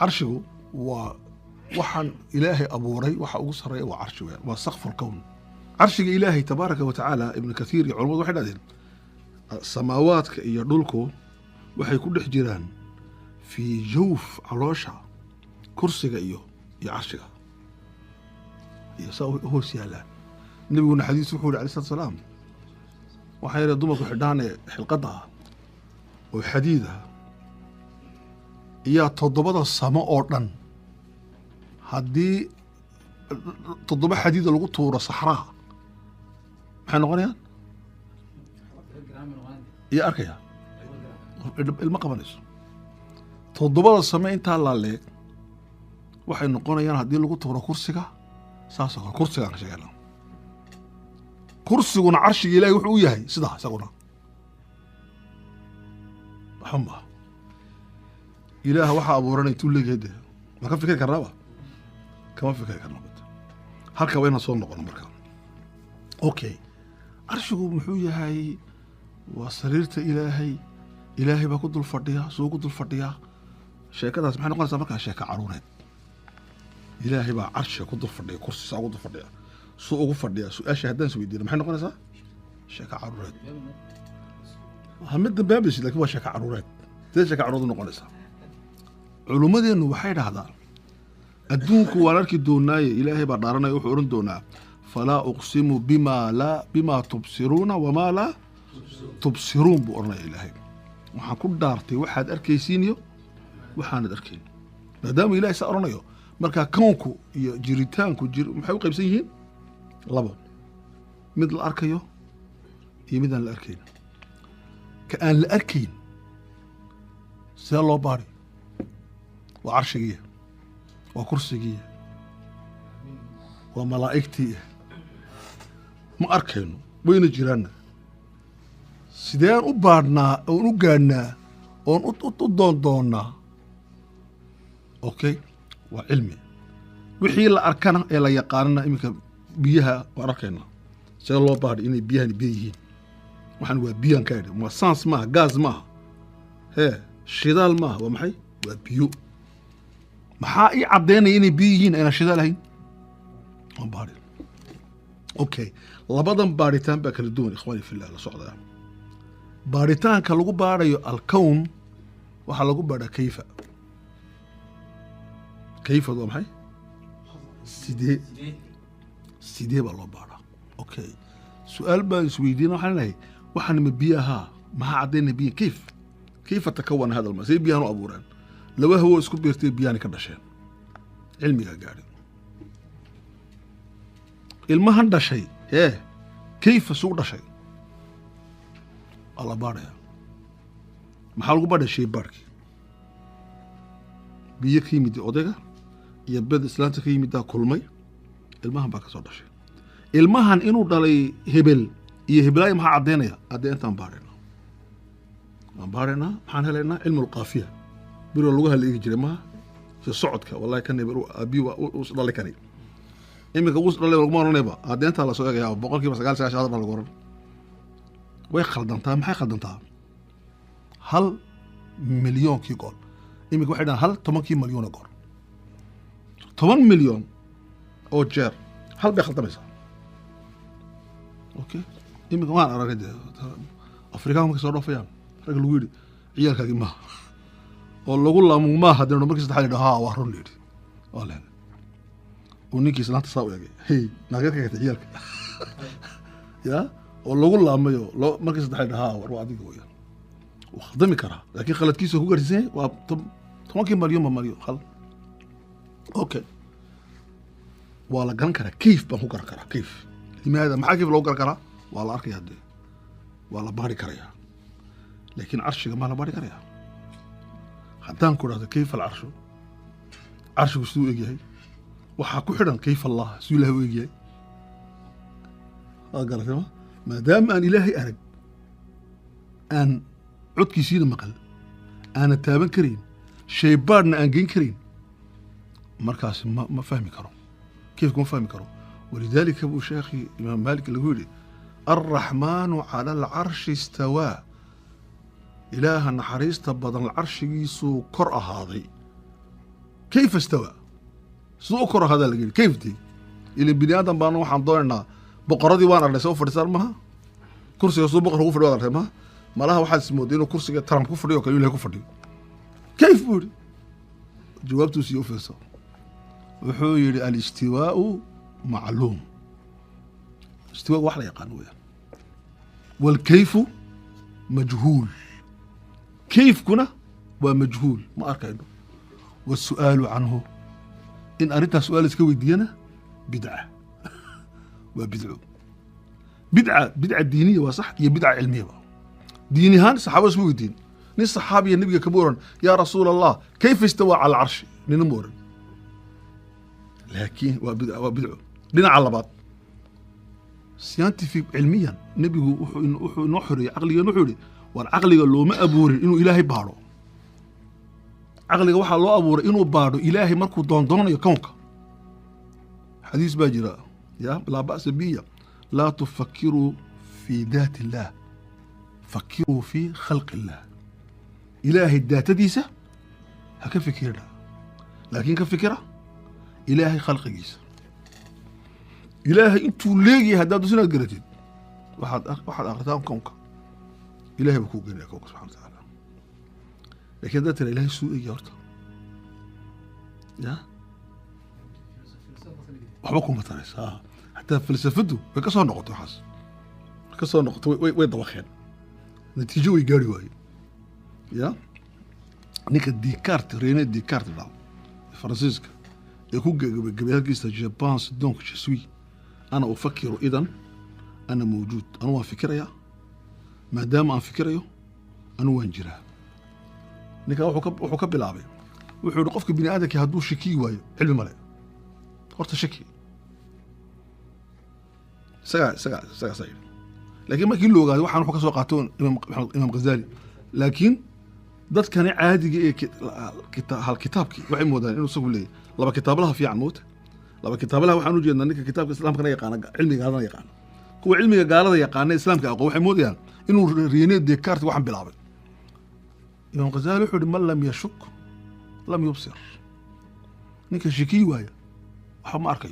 عرشه وحن إلهي أبو ري وحا ري وعرشه وسقف الكون. عرش إلهي تبارك وتعالى ابن كثير علماء واحد هذين السماوات يدلكو وحي كل حجران في جوف علوشها كرسي إيوه يا عرشه يساوي هو سيالان. نبينا حديث وحول عليه الصلاة والسلام وحيرا دمك وحدان حلقتها وحديدها يا تضبط السماء أردن هدي تضبط حديدة لغو تورا صحراء محن غنيان يا أركيا المقبنس تضبط السماء انت الله عليك waxay noqonayaan hadii lagu tuuro kursiga saas oo kursiga aan sheegay kursiguna carshiga Ilaahay wuxuu u yahay sida isaguna waxba Ilaahay waxa abuuranay tuuligeeda ma ka fikir karnaa kama fikir karnaa halka wayna soo noqon markaa okay carshigu muxuu yahay waa sariirta Ilaahay baa ku dul fadhiya soo ku dul fadhiya sheekadaas maxay noqonaysaa markaa sheeka caruureed إلهي بقى عرشه كنت فرديه كرسي ساعة كنت فرديه سوق فرديه سوق أشياء هدان سوي دينا محن نقول شيكا عرورات همد بابس لكن هو شيكا عرورات تيجي شيكا عرورات نقول علوم دي إنه وحيد هذا الدونك ولارك دوناي إلهي بقى دارنا يوحورن دونا فلا أقسم بما تبصرون وما لا تبصرون بقرنا إلهي وحنكون دارتي واحد أركيسينيو وحاند أركين مادام إلهي سأرنا يو marka koonku iyo jiritaanku maxay u qaybsan yihiin laba mid la arkayo iyo mid aan la arkayn ka aan la arkayn sida loo baari waa carshigiya waa kursigiya waa malaa'igtiya ma arkayno wayna jiraanna sideen u baadhnaa oon u gaadhnaa oon u doondoonnaa okay وعلمي وحي لا أركنا إلا يقارنا إمك بيها وأركنا شاء الله بعد إني بيها بيهين وحن وبيان كده ما سانس ما غاز ما هي شدال ما ومحي وبيو محاي عبدين إني بيهين أنا شدال هين ما بعد أوكي لبضن باريتان بكردون إخواني في الله لصعدة باريتان كلو باريو الكون وحلقوا بارا كيف هذا محي سيدي بالله بارا اوكي سؤال بقى سويدين وحنا وحنا مبيها ما عدينا بيه كيف تكون هذا الماء زي بيانو ابوران لو هو اسكو بيرتي بياني كدشين علمي قاعد الماء هذا شيء ايه كيف سوق شيء الله بارا ما حلقوا بارا شيء باركي biyo ka yimid odayga iyo bad islaanta ka yimid kulmay ilmahan baa ka soo dhashay ilmahan inuu dhalay hebel iyo heblaay maxaa cadeynaya cadeyntan baarina maxaan helaynaa cilmu alqaafiya biro lagu haligi jiray ma si socodka wallahi kan hebel abi uu dhalay kani imika uu dhalay lagu maaranayba cadeynta la soo eegaya 9% lagu oran way khaldantaa maxay khaldantaa 1 milyan kii gool إمك واحد هل 10 مليون أقر 8 مليون أو جير هل بيخلط مسا أوكي إمك ما أنا رجع أفريقيا ممكن يصيروا فيها رجل ويدي عيال كذي ما والله أقول لهم ما هذا نمرك استحالة ده وهرون ليدي ولا ونيكي سنة تصاوي هي ناقص كذا عيال يا والله أقول لهم يو لو مركز استحالة ده وروادي قوية وخدمي كره لكن خلت كيسه هو قرزين وطب 8 مليون خل اوكي والله قال كره كيف بهو كره كيف لماذا ما كيف لو كره والله اركي هدي والله باري كريا لكن عرش ما لا باري كريا حتى كره كيف العرش عرش وسو ايجي waxa ku xidhan كيف الله سو له ويجي قال ما دام ان الهي ارد ان codkiisiina maqal aana taaban karin shaybaadna aan geyn karin markaas ma fahmi karo كيف كون فهمي كرو ولذلك ابو شيخي امام مالك الهولي الرحمن على العرش استوى إله النحريس تبضن العرش يسو كرأ هذي كيف استوى سوكر هذا اللي كيف دي اللي بني ادم بانو waxaan doonaynaa boqoradii waan arnay soo fadhisan maha kursiga soo boqor ugu fadhiyo arnay maha malaha waxa ismoodeen inuu kursiga Trump ku fadhiyo kale ilaahay ku fadhiyo كيف بوري جوابته سيو فيصل wuxuu yiri al-istiwaa'u ma'luum استواء واحد يقان ويا والكيف مجهول كيف كنا ومجهول ما أركينه والسؤال عنه إن أردت سؤال اسكوي دينا بدعة وبدعة بدعة دينية وصح هي بدعة علمية بقى. ديني هان صحابة اسمه دين نص صحابي النبي كبورا يا رسول الله كيف استوى على العرش ننمور لكن وبدعة لنا على بعض سيانتيفيك علميا نبي نحري عقلي نحري والعقل لو ما أبوري إنه إلهي بارو عقلي وحا لو أبوري إنه بارو إلهي مركو دون يكونك حديث باجراء يا لا بأس بي لا تفكروا في ذات الله فكروا في خلق الله إلهي الذات ديسة هكفكرها لكن كفكرة إلهي خلق جيسة إلهي أنتو ليجي هداد سنة قرتين واحد أغتام كونك إلهي بكو قرية كونك سبحانه وتعالى لكن ذات الإلهي سوء يارته يا وحبكم مترس حتى فلسفته فكسر نقطة حس كسر نقطة ويضوى خير نتيجة ويقاري واي يا نيك ديكارت ريني ديكارت بعض فرانسيسكا يكون قبل كيستا je pense donc je suis أنا أفكر إذا أنا موجود أنا فكرة ما دام أنا فكرة أنا وين جرا نيك وحكب بالعبي وحول قفك بني آدم كهدو شكي واي علم ملاي قرت شكي سجع لكن ما كله قاعد واحد حكى سوقاتون إمام غزالي لكن ضد كان عادي هالكتابك وعي مودان إنه سوق لي لما كتاب لها في عمود لما كتاب لها وحنو جينا إنك كتاب الإسلام كان يقان علمي قالنا يقان هو علمي قال هذا يقان الإسلام كأقوى وحي مودان إنه رينيت ديكارت واحد بيلعب إمام غزالي حول من لم يشك لم يبصر نك شكي وايا وحما أركيو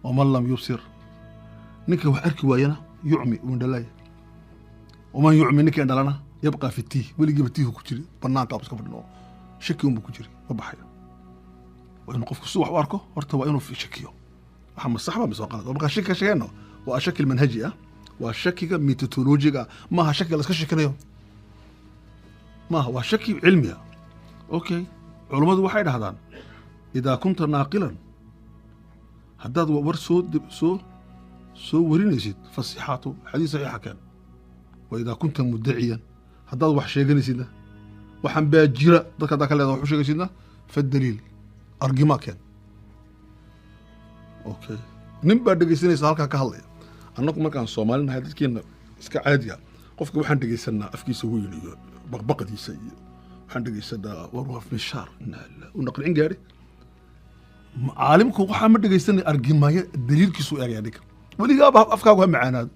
ومن لم يبصر نك وحركي واينا يعمي وندلاي ومن يعمي نك عندنا يبقى في التيه واللي جاب التيه كتير بنان كابس كفرناه شكي يوم بكتير وبحيا وإنه قف كسوح واركو ارتوى إنه في شكيه محمد الصحابة مسوقنا وبقى شكي شكينا وأشكل منهجية وأشكي ميتودولوجيا ما هشكل بس كشكناه ما هو شكي علمي أوكي علماء واحد هذان إذا كنت ناقلا هداد ور سو ورينيسيد فصيحاته حديث صحيح كان وإذا كنت مدعيا هداد wax sheeganaysidna waxan baa jira dadka dadka leedahay wax sheegaysidna fadaliil argima keen okay nin baa dhageysanaysa halka ka hadlaya annagu markaan Soomaalina dadkeena iska caadiya qofka waxaan dhageysanaa afkiisa weyn iyo baqbaqadiisa iyo waxaan dhageysanaa warwaf mishaar oo naqlin gaari caalimku waxa ma dhageysanay argimaya daliilkiisu eegaya dhig waliga afkaagu macaanaad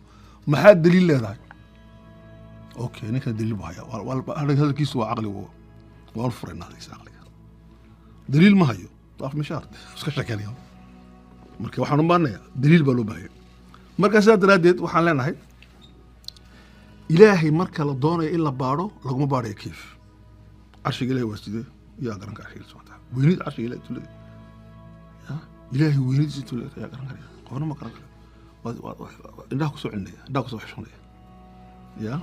maxaa daliil leedahay اوكي نك دليل بهايا هذا كيس عقلي والفرنا هذا عقلي دليل ما هيو طاف مشارد اسك شكانيا marka waxaan u baahnayaa daliil baa loo baahay marka saad raadid waxaan leenahay ilaahay marka la doonayo in la baaro laguma baarayo kiif arshiga ilaahay waaside yaa garan ka arshiga soo weynid arshiga ilaahay tulay ya ilaahay weynid tulay yaa garan kara qofna ma garan kara indaa ku soo celinaya indaa ku soo xishonaya ya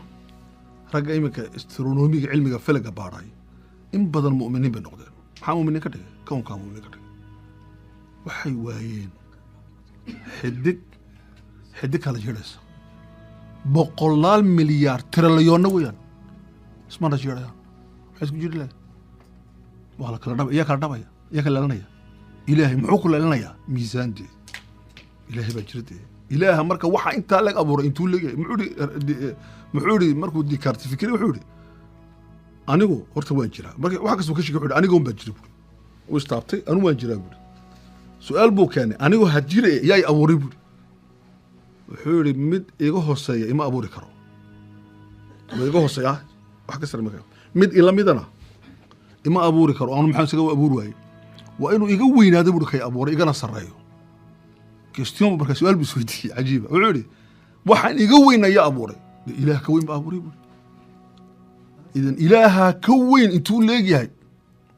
رجع إيمك استرونومي علمي فلك باراي إن بدل مؤمنين بنقدر حا مؤمنين كده كون كانوا مؤمنين كده وحيوين حدك هذا جلس بقولال مليار تريليون ويان اسمه ده جلس حسب جلس والله كلا دبا يا كلا دبا يا كلا لنا يا إلهي معوك لنا يا ميزان دي إلهي بجردي إلهي مركا وحا انت لك أبور انتو لك محوري مركو دي كارت فكري وحوري أنيقو هرتا وين جرا waxa kasoo ka shaqeeyo anigu baan jiray oo istaabtay anu waan jiraa buri su'aal buu keenay anigu had jiray yaay abuuray buri wuxuu yiri mid iga hooseeya ima abuuri karo iga hooseeya wax ka sarmay mid ila midana ima abuuri karo aan maxaan isaga abuur waayay وإنه يقوي نادي بركي أبوري يقنا سرايو كيستيوم بركي سؤال بسويتي عجيبة وعلي وحن يقوي يا أبوري إله كوين بأبوري بوري إذن إلها كوين انتو ليجي هاي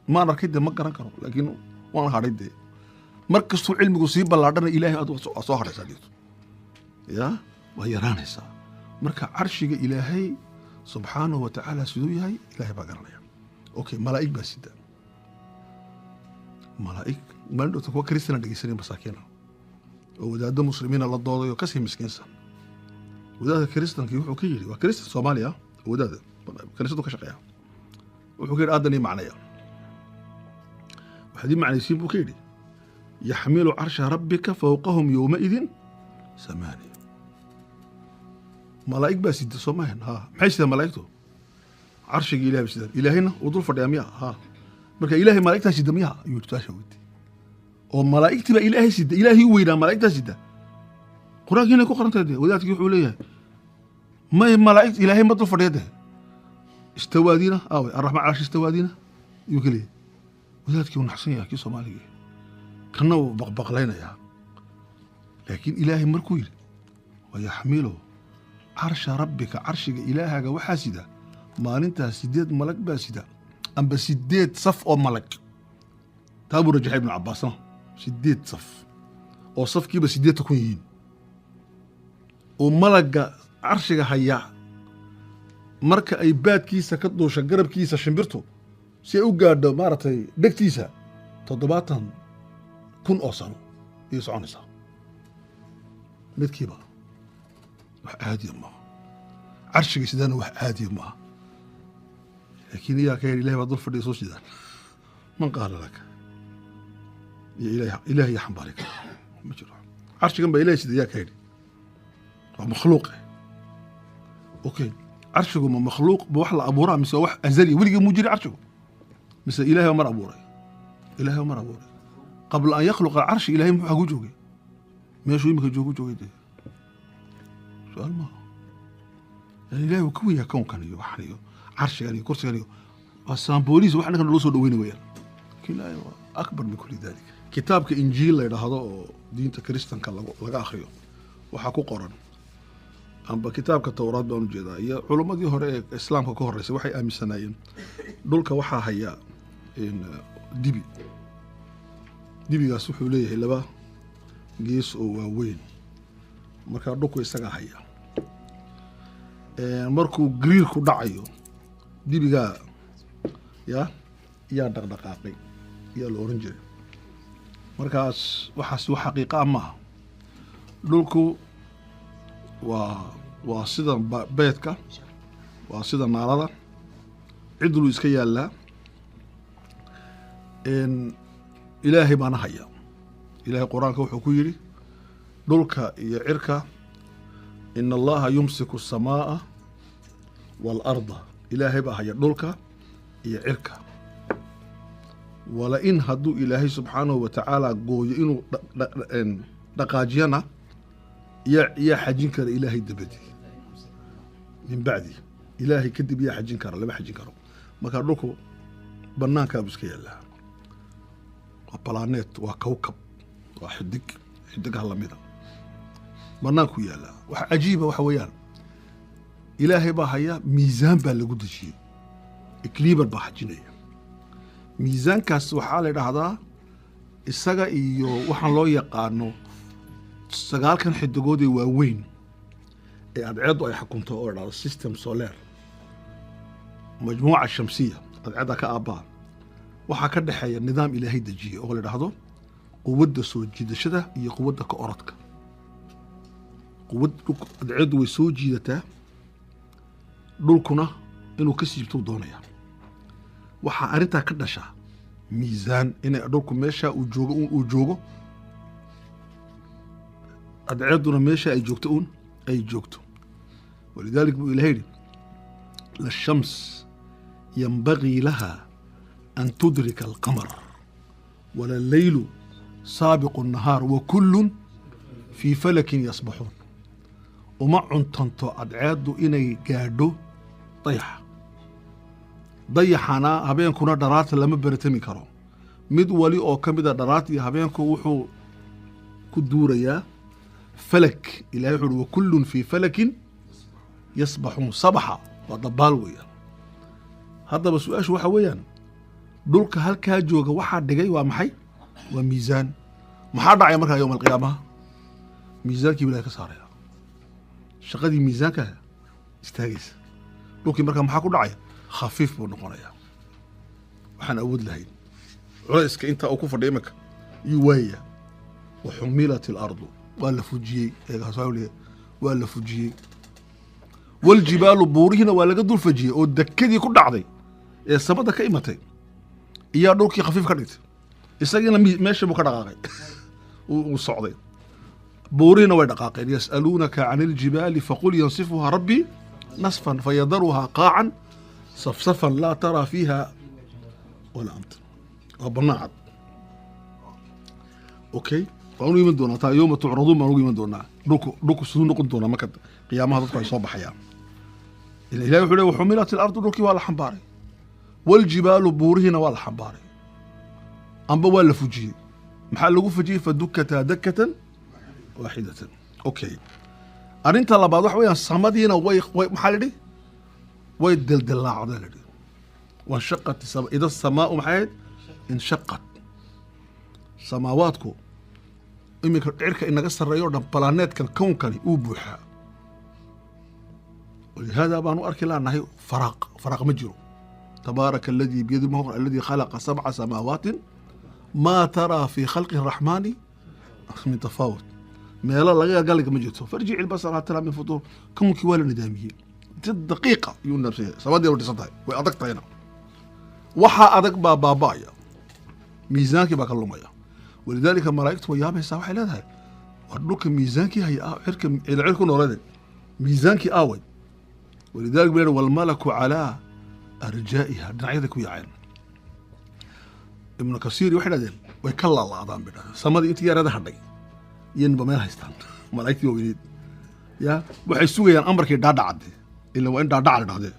ما ركيد ما قرن كرو لكن وانا هاريد دي مركز تو علم قصيب بلادنا إلهي أصوهر ساليت يا ويران هسا مركز عرشي إلهي سبحانه وتعالى سدوي هاي إلهي بقرنا أوكي ملائك بس ده ملائك ما عنده تقوى كريستنا دقيسين مساكينه وده مسلمين الله ضاضي وكسي مسكين سن وده كريستنا كي يوحو كيجري وكريستنا صوماليا وده كريستنا كشقيا وحو كير آدني معنايا وحدين معنى يسيبو كيري يحمل عرش ربك فوقهم يومئذ ثمانية ملائك بس يد صومهن ها محيش ملائكته عرش إلهي بس إلهنا وضل فرداميا ها مركا إلهي ملائكته سيدميها يورتاشا ودي وملائكتي بقى إلهي سيد إلهي وينا ملائكته سيد قرآن هنا كو قرنت هذه وذات يوحوا ليها ما هي ملائكة إلهي ما ضل فرديده استوى دينا الرحمن عرش استوى دينا يوكلي وذاتك ونحسنيها كي صومالي كانوا بقلينا يا لكن إلهي مركويل ويحمله عرش ربك عرش إلهك وحاسده ما انت سديد ملك باسده أم بسديد صف أو ملك تابو رجح ابن عباس سديد صف أو صف كي بسديد تكونين وملك عرشك هيا مركا أي بات كيسا كدو شقرب كيسا شمبرتو si ay u gaadho maaragtay dhegtiisa 70,000 oo sano iyo soconaysaa midkiiba wax caadi ma carshiga sidana wax caadi ma laakiin yaa ka ilaahay baa dul fadhiyo soo sidaan man qaala lak ya ilaahay yaxambaarika ma jiro carshigan baa ilaahay sidaya ka yidhi waa makhluuq okay carshigu ma makhluuq ba wax la abuuraa mise wax azali weligii muu jiri carshigu مثل إلهي ومر أبوري إلهي ومر أبوري قبل أن يخلق العرش إلهي محاقو جوغي ما شو يمكن جوغي دي سؤال ما يعني إلهي وكوية كون كان يوحني عرش يعني كرسي يعني السامبوليس وحنا كنا نوصل دوين ويا إلهي أكبر من كل ذلك كتابك إنجيل هذا دين كريستيان كان لقى آخره وحكو قرن أما كتابك التوراة بأنو جيدا هي علماء دي هوري إسلام كوهر ريسي وحي آمي سنايين دولك وحا هيا إن ديبي غاسوحو ليه لبا جيس أو وين مركا دوكو إساقا هيا مركو غريركو دعيو ديبي غا يا دقدقاقي يا الأورنجري مركاس وحاسو حقيقة أما دولكو waa sida beedka waa sida naalada cid lu iska yaala ilaahay baana haya ilaahay quraanka wuxuu ku yiri dhulka iyo cirka inna allaha yumsiku as-samaa wal arda ilaahay baa haya dhulka iyo cirka wala in hadu ilaahay subhanahu wa ta'ala gooyo inuu dhaqaajiyana يا حجين كر إلهي دبدي من بعدي إلهي كدب يا حجين كر لما حجين كرو ما كان لكو بنان كابس كي الله وبلانيت وكوكب وحدك هلا ميدا بنان كو يلا وعجيبة وحويان إلهي باهيا ميزان بالقد شيء إكليبر باحجينية ميزان كاس وحالة هذا السجا إيو وحن لو يقانو سجال كان حد جودي وين أدعيض أي حكمته أورا السيستم سولار مجموعة الشمسية أدعيضها كأباء وحكد حيا النظام إلهي دجي أقول لهذا قوة سوجي دشده هي قوة كأورتك قوة أدعيض وسوجي دته دولكنا إنه كسي بتو دونيا وحا أريتها كدشة ميزان إن أدولكم ماشا وجوغو أدعيضنا ماشا أي جوكتون ولذلك بإلهي للشمس ينبغي لها أن تدرك القمر ولا الليل سابق النهار وكل في فلك يسبحون ومع تنتو أدعيض إني قادو ضيحنا هبين كنا درات لما برتمي كرو mid wali oo ka mid a dharaarta iyo habeenku wuxuu ku duurayaa falak. ilahay wuxuu uhi wakullun fii falakin yasbaxuun. sabaxa waa dabaal weeyaan. haddaba su-aashu waxa weeyaan dhulka halkaa jooga waxaa dhigay waa maxay? waa miisaan. maxaa dhacaya markaa yowma alqiyaamaha? miisaankii ilahay ka saaraya, shaqadii miisaanka istaagaysa. dhulkii markaa maxaa ku dhacaya? khafiif buu noqonayaa, waxaan awood lahayn. culayska intaa uu ku fadhiya imanka iyuu waayaya. waxumilat ilardu, waa la fujiyey. waa la fujiyey. waljibaalu, buurihiina waa laga dul fajiyey oo dekadii ku dhacday ee samada ka imatay iyaa dhulkii khafiif ka dhigtay. isagiina meesha buu ka dhaqaaqay uu socday. buurihiina way dhaqaaqeen. yas'aluunaka can iljibaali faqul yansifuhaa rabbii nasfan fayadaruhaa qaacan safsafan laa taraa fiiha walaa amta. waa bannaan cad. okay, waan ugu iman doonaa taa yowma tucraduun baan ugu iman doonaa. dhulku siduu noqon doonaa marka qiyaamaha dadku ay soo baxayaan. ilahi wuxuu leey waxumilat ilardu, dhulkii waa la xambaaray. waljibaalu, buurihiina waa la xambaaray amba waa la fujiyey. maxaa lagu fujiyey? fadukataa dakatan waaxidatan. okay, arrinta labaad waxa weeyaan samadiina way maxaa la idhi? way deldilaacda la idhi. wanshaqat ida samaau maxay ahayd? inshaqat. samaawaadku iminka cirka inaga sarreeyo o dhan balaaneedkan kownkani uu buuxaa. walihaada baan u arki laanahay faraaq ma jiro. tabaaraka aladii biyadi lmulk aladii khalaqa sabca samaawaatin maa taraa fii khalqi araxmaani min tafaawut. meelo laga galiga ma jirto. farjici ilbasar hal taraa min futuur. kownkii waa la nidaamiyey si daqiiqa yuu nabsaya. samadii way dhisan tahay, way adag tahayna. waxaa adag baa baaba'aya, miisaankii baa ka lumaya. walidaalika malaa'igtu way yaabaysaa, waxay leedahay war dhulka miisaankii haya cirka ku nooleede miisaankii aaway. walidaalika buu leeyahay walmalaku calaa arjaa'iha, dhinacyada ku yaaceen. ibnu kasiiri waxay dhahdeen way ka laalaadaan bay dhahdeen. samadii intii yarada hadhay iyanba meel haystaan malaa'igtii waaweyneed. ya waxay sugayaan amarkii dhaadhacade, ila waa in dhaadhaca la dhahdee.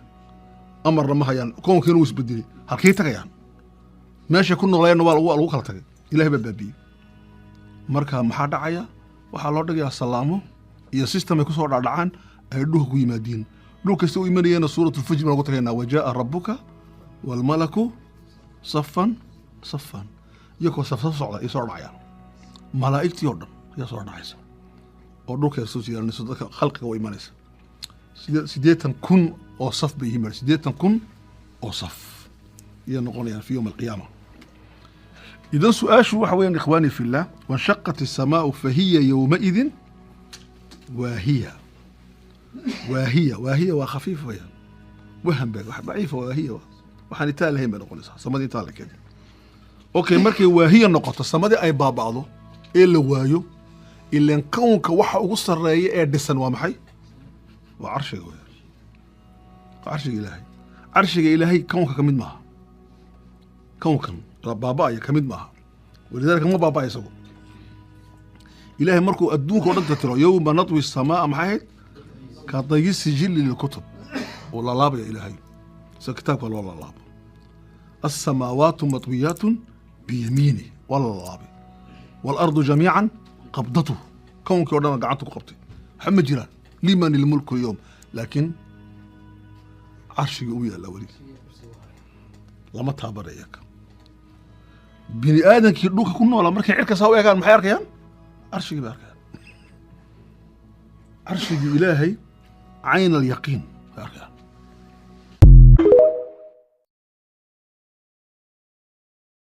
amarna ma hayaan, koonkiina wuu isbedelay. halkay tagayaan? meeshay ku noolayeenna waa lagu kala tagay. ilahay baa baabiyey. marka maxaa dhacaya? waxaa loo dhigayaa salaamo iyo system ay kusoo dhacdhacaan ay dhulka ku yimaadiin. dhul kasta u imanayeena suuratulfajr baan ugu tagaynaa wajaaa rabbuka waalmalaku safan safan. iyagoo safsaf socda ay soo dhacayaan. malaa'igtii oo dhan ayaa soo dhacaysa oo dhulka soo siyaaranayso. dadka khalqiga u imanaysa 80,000 oo saf bay yihiin. 80,000 oo saf iyo noqonayaan fi yowm alqiyaama. idan su-aashu waxa weeyaan ikhwaani fillah, wanshaqat isamaau fahiya yowmaidin waahiya. waahiya waa khafiif weeyaan. wahan baa wax daciifa. waahiya waxaan itaa lahayn bay noqonaysaa. samadii intaa la keenay. okay, markay waahiya noqoto, samadii ay baaba'do ee la waayo, ilaan kownka waxa ugu sarreeya ee dhisan waa maxay? waa carshiga weeyaan. waa carshiga ilaahay. carshiga ilaahay kownka ka mid maaha. kownkan baaba'aya ka mid maaha. walidaalika ma baaba'aya isagu. ilaahay markuu adduunka o dhan tatiro yowma natwi samaa maxay ahayd? ka dayi sijili lilkutub. oo laalaabaya ilaahay sida kitaabka loo laalaabo. alsamaawaatu matwiyaatun biyamiini, waa la laalaabay. waalardu jamiican qabdatuh, kownkii o dhan gacanta ku qabtay. waxa ma jiraan liman ilmulku lyowm, laakiin carshigii u yaalla weli lama taabanaya. bini aadankii dhulka ku noola markay cirka saa u eegaan maxay arkayaan? carshigii bay arkayaan. carshigii ilaahay cayn alyaqiin